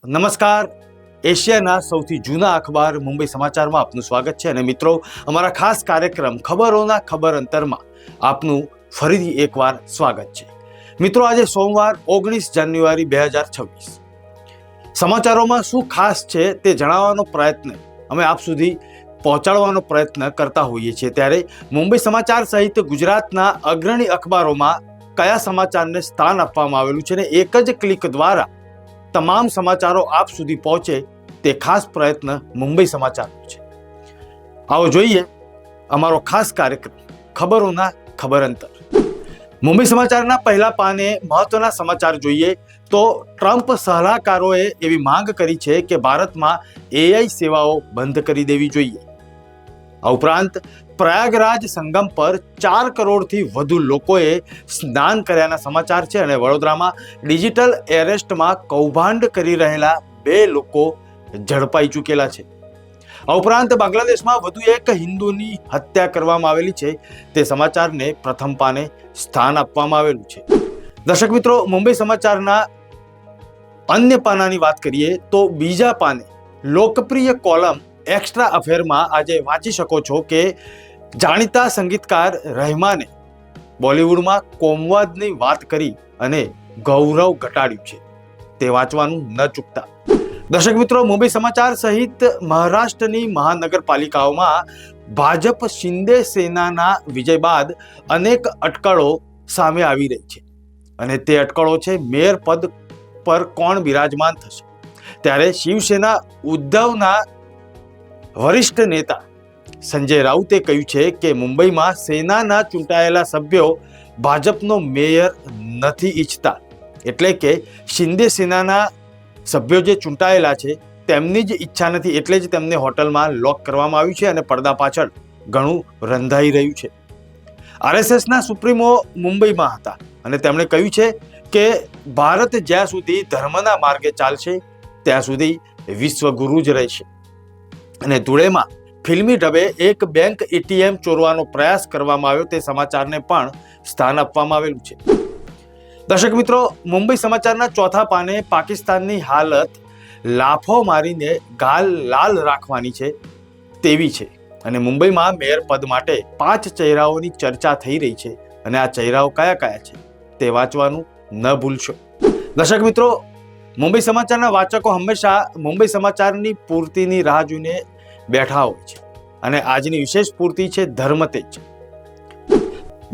નમસ્કાર. એશિયાના સૌથી જૂના અખબાર મુંબઈ સમાચારમાં આપનું સ્વાગત છે. અને મિત્રો, અમારા ખાસ કાર્યક્રમ ખબરોના ખબર અંતરમાં આપનું ફરીથી એકવાર સ્વાગત છે. મિત્રો, આજે સોમવાર 19 જાન્યુઆરી 2026. સમાચારોમાં શું ખાસ છે તે જણાવવાનો પ્રયત્ન અમે આપ સુધી પહોંચાડવાનો પ્રયત્ન કરતા હોઈએ છીએ. ત્યારે મુંબઈ સમાચાર સહિત ગુજરાતના અગ્રણી અખબારોમાં કયા સમાચારને સ્થાન આપવામાં આવેલું છે અને એક જ ક્લિક દ્વારા તમામ સમાચારો આપ સુધી પહોંચે તે ખાસ પ્રયત્ન મુંબઈ સમાચારનો છે. આવો જોઈએ અમારો ખાસ કાર્યક્રમ ખબરોના ખબર અંતર. મુંબઈ સમાચારના પહેલા પાને મહત્વના સમાચાર જોઈએ તો ટ્રમ્પ સલાહકારોએ એવી માંગ કરી છે કે ભારતમાં એઆઈ સેવાઓ બંધ કરી દેવી જોઈએ. આ ઉપરાંત પ્રયાગરાજ સંગમ પર 4 કરોડથી વધુ લોકોએ સ્નાન કર્યાના સમાચાર છે અને વડોદરામાં ડિજિટલ એરેસ્ટમાં કૌભાંડ કરી રહેલા 2 લોકો ઝડપાઈ ચૂકેલા છે. આ ઉપરાંત બાંગ્લાદેશમાં વધુ એક હિન્દુની હત્યા કરવામાં આવેલી છે તે સમાચારને પ્રથમ પાને સ્થાન આપવામાં આવેલું છે. દર્શક મિત્રો, મુંબઈ સમાચારના અન્ય પાનાની વાત કરીએ તો બીજા પાને લોકપ્રિય કોલમ એક્સ્ટ્રા અફેરમાં આજે વાંચી શકો છો કે જાણીતા સંગીતકાર રહેમાને બોલિવૂડમાં કોમવાદની વાત કરી અને ગૌરવ ઘટાડ્યું છે. તે વાંચવાનું ન ચૂકતા. દર્શક મિત્રો, મુંબઈ સમાચાર સહિત મહારાષ્ટ્રની મહાનગરપાલિકાઓમાં ભાજપ શિંદે સેનાના વિજય બાદ અનેક અટકળો સામે આવી રહી છે અને તે અટકળો છે મેયર પદ પર કોણ બિરાજમાન થશે. ત્યારે શિવસેના ઉદ્ધવના વરિષ્ઠ નેતા સંજય રાઉતે કહ્યું છે કે મુંબઈમાં સેનાના ચૂંટાયેલા સભ્યો ભાજપનો મેયર નથી ઈચ્છતા. એટલે કે શિંદે સેનાના સભ્યો જે ચૂંટાયેલા છે તેમની જ ઈચ્છા નથી, એટલે જ તેમને હોટલમાં લોક કરવામાં આવ્યું છે અને પડદા પાછળ ઘણું રંધાઈ રહ્યું છે. આરએસએસના સુપ્રીમો મુંબઈમાં હતા અને તેમણે કહ્યું છે કે ભારત જ્યાં સુધી ધર્મના માર્ગે ચાલશે ત્યાં સુધી વિશ્વગુરુ જ રહેશે. અને ધુળેમાં ફિલ્મી ઢબે એક બેંક એટીએમ ચોરવાનો પ્રયાસ કરવામાં આવ્યો તે સમાચારને પણ સ્થાન આપવામાં આવેલું છે. દર્શક મિત્રો, મુંબઈ સમાચારના ચોથા પાને પાકિસ્તાનની હાલત લાફો મારીને ગાલ લાલ રાખવાની છે તેવી છે અને મુંબઈમાં મેયર પદ માટે 5 ચહેરાઓની ચર્ચા થઈ રહી છે અને આ ચહેરાઓ કયા કયા છે તે વાંચવાનું ન ભૂલશો. દર્શક મિત્રો, મુંબઈ સમાચારના વાચકો હંમેશા મુંબઈ સમાચારની પૂર્તિની રાહ જોઈને બેઠા હોય છે અને આજની વિશેષ પૂર્તિ છે ધર્મતેજ.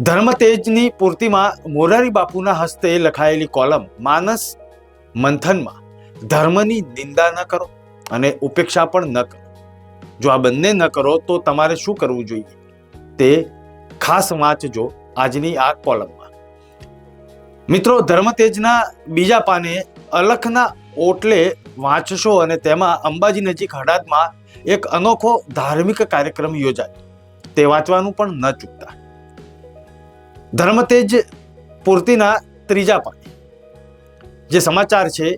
ધર્મતેજની પૂર્તિમાં મોરારી બાપુના હસ્તે લખાયેલી કોલમ માનસ મંથનમાં ધર્મની નિંદા ન કરો અને ઉપેક્ષા પણ ન કરો. જો આ બંને ન કરો તો તમારે શું કરવું જોઈએ તે ખાસ વાંચજો આજની આ કોલમમાં. મિત્રો, ધર્મતેજના બીજા પાને અલખના ઓટલે વાંચશો અને તેમાં અંબાજી નજીક હડાદમાં એક અનોખો ધાર્મિક કાર્યક્રમ યોજાય તે વાંચવાનું પણ ન ચૂકતા. ધર્મતેજ પૂર્તિના ત્રીજા પાને જે સમાચાર છે,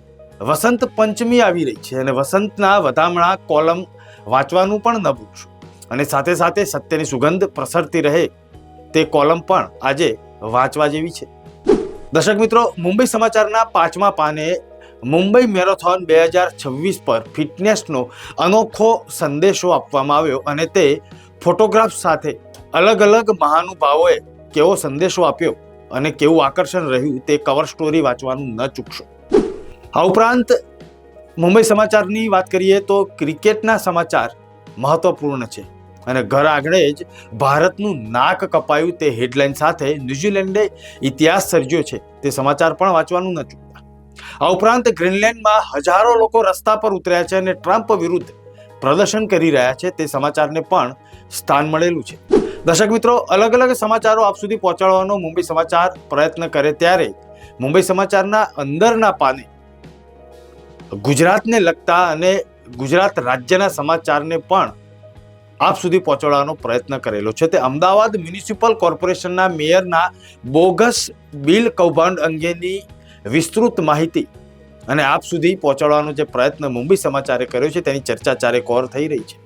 વસંત પંચમી આવી રહી છે અને વસંતના વધામણા કોલમ વાંચવાનું પણ ન ભૂલશો અને સાથે સાથે સત્યની સુગંધ પ્રસરતી રહે તે કોલમ પણ આજે વાંચવા જેવી છે. દર્શક મિત્રો, મુંબઈ સમાચારના 5મા પાને મુંબઈ મેરેથોન 2026 પર ફિટનેસનો અનોખો સંદેશો આપવામાં આવ્યો અને તે ફોટોગ્રાફ સાથે અલગ અલગ મહાનુભાવોએ કેવો સંદેશો આપ્યો અને કેવું આકર્ષણ રહ્યું તે કવર સ્ટોરી વાંચવાનું ન ચૂકશો. આ ઉપરાંત મુંબઈ સમાચારની વાત કરીએ તો ક્રિકેટના સમાચાર મહત્વપૂર્ણ છે અને ઘર આંગણે જ ભારતનું નાક કપાયું તે હેડલાઇન સાથે ન્યૂઝીલેન્ડે ઇતિહાસ સર્જ્યો છે તે સમાચાર પણ વાંચવાનું ન ચૂકતા. આ ઉપરાંત ગ્રીનલેન્ડમાં હજારો લોકો રસ્તા પર ઉતર્યા છે અને ટ્રમ્પ વિરુદ્ધ પ્રદર્શન કરી રહ્યા છે તે સમાચારને પણ સ્થાન મળેલું છે. દર્શક મિત્રો, અલગ અલગ સમાચારો આપ સુધી પહોંચાડવાનો મુંબઈ સમાચાર પ્રયત્ન કરે ત્યારે મુંબઈ સમાચારના અંદરના પાને ગુજરાતને લગતા અને ગુજરાત રાજ્યના સમાચારને પણ આપ સુધી પહોંચાડવાનો પ્રયત્ન કરેલો છે. તે અમદાવાદ મ્યુનિસિપલ કોર્પોરેશનના મેયરના બોગસ બિલ કૌભાંડ અંગેની વિસ્તૃત માહિતી અને આપ સુધી પહોંચાડવાનો જે પ્રયત્ન મુંબઈ સમાચારે કર્યો છે તેની ચર્ચા ચારેકોર થઈ રહી છે.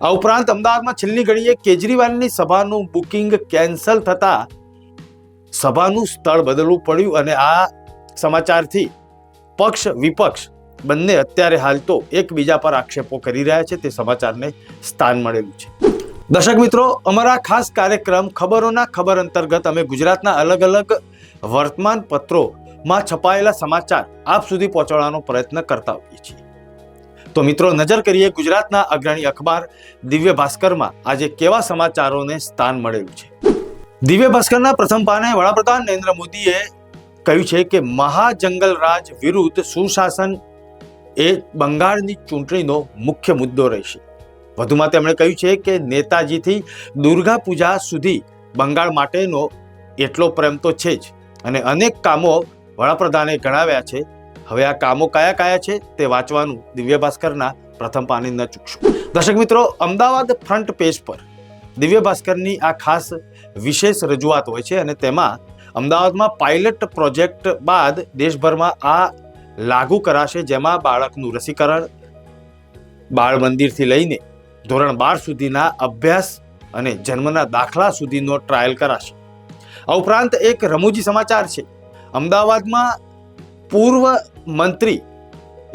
આ ઉપરાંત અમદાવાદમાં છેલ્લી ઘડીએ કેજરીવાલની સભાનું બુકિંગ કેન્સલ થતા સભાનું સ્થળ બદલવું પડ્યું અને આ સમાચારથી પક્ષ વિપક્ષ બંને અત્યારે હાલ તો એકબીજા પર આક્ષેપો કરી રહ્યા છે તે સમાચારને સ્થાન મળેલું છે. દર્શક મિત્રો, અમારા ખાસ કાર્યક્રમ ખબરોના ખબર અંતર્ગત અમે ગુજરાતના અલગ અલગ વર્તમાન પત્રોમાં છપાયેલા સમાચાર આપ સુધી પહોંચાડવાનો પ્રયત્ન કરતા હોઈએ છીએ. તો મિત્રો, નજર કરીએ ગુજરાતના અગ્રણી અખબાર દિવ્ય ભાસ્કરમાં આજે કેવા સમાચારોને સ્થાન મળેલું છે. દિવ્ય ભાસ્કરના પ્રથમ પાને વડાપ્રધાન નરેન્દ્ર મોદીએ કહ્યું છે કે મહાજંગલ રાજ વિરુદ્ધ સુશાસન એ બંગાળની ચૂંટણીનો મુખ્ય મુદ્દો રહેશે. વધુમાં તેમણે કહ્યું છે કે નેતાજીથી દુર્ગા પૂજા સુધી બંગાળ માટેનો એટલો પ્રેમ તો છે જ, અને અનેક કામો વડાપ્રધાને ગણાવ્યા છે. હવે આ કામો કયા કયા છે તે વાંચવાનું દિવ્ય ભાસ્કરના પ્રથમ પાને ન ચૂકશો. દર્શક મિત્રો, અમદાવાદ ફ્રન્ટ પેજ પર દિવ્ય ભાસ્કરની આ ખાસ વિશેષ રજૂઆત હોય છે અને તેમાં અમદાવાદમાં પાયલટ પ્રોજેક્ટ બાદ દેશભરમાં આ લાગુ કરાશે, જેમાં બાળકનું રસીકરણ, બાળ મંદિરથી લઈને ધોરણ 12 સુધીના અભ્યાસ અને જન્મના દાખલા સુધીનો ટ્રાયલ કરાશે. આ ઉપરાંત એક રમૂજી સમાચાર છે. અમદાવાદમાં પૂર્વ મંત્રી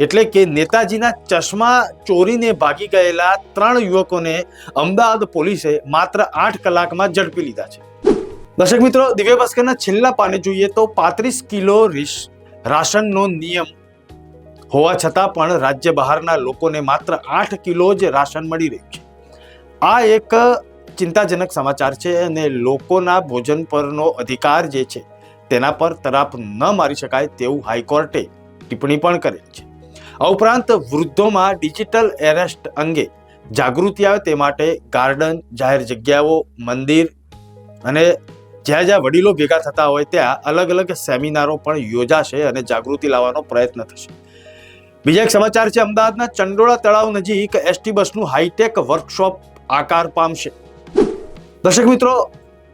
એટલે કે નેતાજીના ચશ્મા ચોરીને ભાગી ગયેલા 3 યુવકોને અમદાવાદ પોલીસે માત્ર 8 કલાકમાં ઝડપી લીધા છે. દર્શક મિત્રો, દિવ્ય ભાસ્કરના છેલ્લા પાને જોઈએ તો 35 કિલો રાશનનો નિયમ હોવા છતાં પણ રાજ્ય બહારના લોકોને માત્ર 8 કિલો જ રાશન મળી રહ્યું છે. આ એક ચિંતાજનક સમાચાર છે અને લોકોના ભોજન પરનો અધિકાર જે છે તેના પર તરાપ ન મારી શકાય તેવું હાઈકોર્ટે ટિપ્પણી પણ કરેલી છે. આ ઉપરાંત વૃદ્ધોમાં ડિજિટલ એરેસ્ટ અંગે જાગૃતિ આવે તે માટે ગાર્ડન, જાહેર જગ્યાઓ, મંદિર અને જ્યાં જ્યાં વડીલો ભેગા થતા હોય ત્યાં અલગ અલગ સેમિનારો પણ યોજાશે અને જાગૃતિ લાવવાનો પ્રયત્ન થશે. બીજા એક સમાચાર છે. અમદાવાદના ચંડોળા તળાવ નજીક એસટી બસનું હાઈટેક વર્કશોપ આકાર પામશે. દર્શક મિત્રો,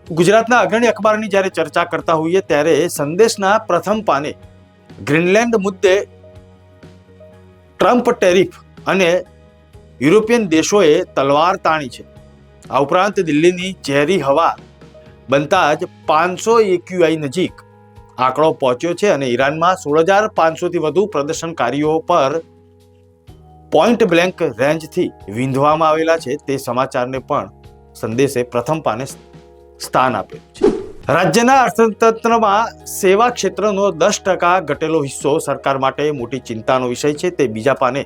ગુજરાતના અગ્રણી અખબારની જ્યારે ચર્ચા કરતા હોઈએ ત્યારે સંદેશના પ્રથમ પાને ગ્રીનલેન્ડ મુદ્દે ટ્રમ્પ ટેરિફ અને યુરોપિયન દેશોએ તલવાર તાણી છે. આ ઉપરાંત દિલ્હીની ઝેરી હવા બનતા જ 500 AQI નજીક આંકડો પહોંચ્યો છે અને ઈરાનમાં 16,500 થી વધુ પ્રદર્શનકારીઓ પર પોઈન્ટ બ્લેન્ક રેન્જથી વીંધવામાં આવેલા છે. તે સમાચારને પણ સંદેશે પ્રથમ પાને સ્થાન આપેલું છે. રાજ્યના અર્થતંત્રમાં સેવા ક્ષેત્રનો 10% ઘટેલો હિસ્સો સરકાર માટે મોટી ચિંતાનો વિષય છે. તે બીજા પાને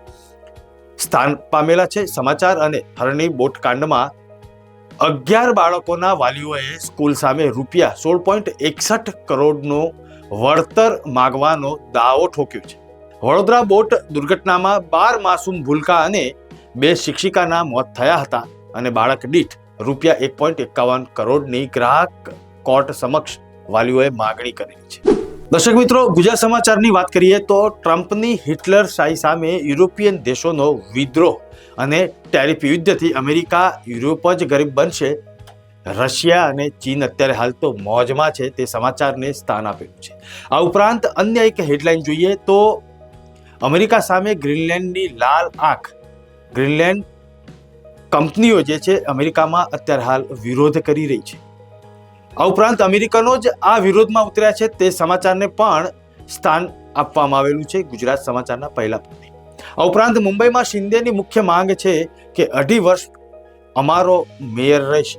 સ્થાન પામેલા છે સમાચાર. અને હરણી બોટકાંડમાં 11 બાળકોના વાલીઓએ સ્કૂલ સામે રૂપિયા 16.61 કરોડનો વળતર માગવાનો દાવો ઠોક્યો છે. વડોદરા બોટ દુર્ઘટનામાં 12 માસૂમ ભૂલકા અને 2 શિક્ષિકાના મોત થયા હતા અને બાળક દીઠ રૂપિયા 1.51 કરોડની ગ્રાહક કોર્ટ સમક્ષ વાલીઓએ માગણી કરેલી છે. દર્શક મિત્રો, ગુજરાત સમાચારની વાત કરીએ તો ટ્રમ્પની હિટલરશાહી સામે યુરોપિયન દેશોનો વિદ્રોહ અને ટેરિફ યુદ્ધથી અમેરિકા, યુરોપ જ ગરીબ બનશે. રશિયા અને ચીન અત્યારે હાલ તો મોજમાં છે તે સમાચારને સ્થાન આપેલું છે. આ ઉપરાંત અન્ય એક હેડલાઇન જોઈએ તો અમેરિકા સામે ગ્રીનલેન્ડની લાલ આંખ. ગ્રીનલેન્ડ કંપનીઓ જે છે અમેરિકામાં અત્યારે હાલ વિરોધ કરી રહી છે. આ ઉપરાંત અમેરિકનો જ આ વિરોધમાં ઉતર્યા છે તે સમાચારને પણ સ્થાન આપવામાં આવેલું છે ગુજરાત સમાચારના પહેલા પાને. આ ઉપરાંત મુંબઈમાં શિંદેની મુખ્ય માંગ છે કે 2.5 વર્ષ અમારો મેયર રહેશે.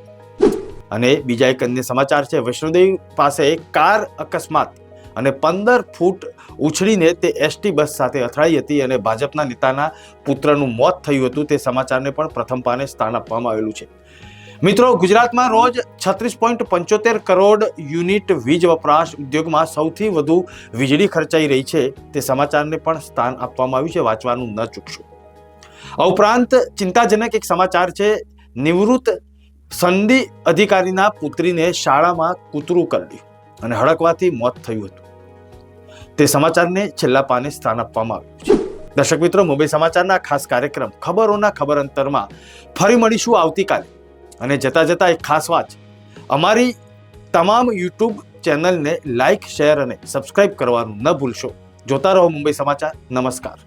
અને બીજા એક અન્ય સમાચાર છે. વૈષ્ણોદેવી પાસે કાર અકસ્માત અને 15 ફૂટ ઉછળીને તે એસટી બસ સાથે અથડાઈ હતી અને ભાજપના નેતાના પુત્રનું મોત થયું હતું. તે સમાચારને પણ પ્રથમ પાને સ્થાન આપવામાં આવેલું છે. મિત્રો, ગુજરાતમાં રોજ 36.75 કરોડ યુનિટ વીજ વપરાશ, ઉદ્યોગમાં સૌથી વધુ વીજળી ખર્ચાઈ રહી છે તે સમાચારને પણ સ્થાન આપવામાં આવ્યું છે. વાંચવાનું ન ચૂકશો. આ ઉપરાંત ચિંતાજનક એક સમાચાર છે. નિવૃત્ત સનદી અધિકારીના પુત્રીને શાળામાં કૂતરું કરડ્યું અને હડકવાથી મોત થયું હતું. તે સમાચારને છેલ્લા પાને સ્થાન આપવામાં આવ્યું છે. દર્શક મિત્રો, મુંબઈ સમાચારના ખાસ કાર્યક્રમ ખબરોના ખબર અંતરમાં ફરી મળીશું આવતીકાલે. અને જતા જતા એક ખાસ વાત, અમારી તમામ યુટ્યુબ ચેનલને લાઇક, શેર અને સબસ્ક્રાઇબ કરવાનું ન ભૂલશો. જોતા રહો મુંબઈ સમાચાર. નમસ્કાર.